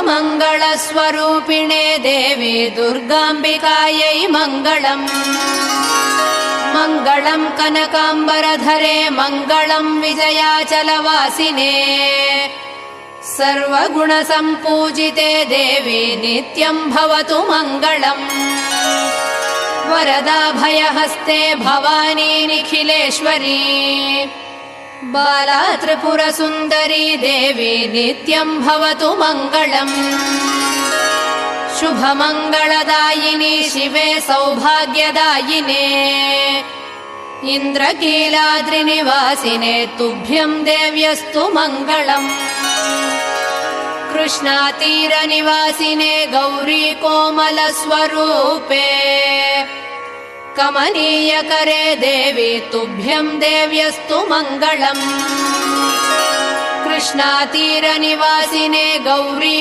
मङ्गलस्वरूपिणे देवी दुर्गाम्बिकायै मङ्गलम् मङ्गलम् कनकाम्बरधरे मङ्गलम् विजयाचलवासिने सर्वगुणसम्पूजिते देवी नित्यम् भवतु मङ्गलम् वरदाभयहस्ते भवानी निखिलेश्वरी बाला त्रिपुरसुन्दरी देवी नित्यम् भवतु मङ्गलम् शुभमङ्गलदायिनी शिवे सौभाग्यदायिने इन्द्रकीलाद्रिनिवासिने तुभ्यम् देव्यस्तु मङ्गलम् कृष्णातीरनिवासिने गौरी कोमलस्वरूपे कमनीयकरे देवी तुभ्यम् देव्यस्तु मङ्गलम् कृष्णातीरनिवासिने गौरी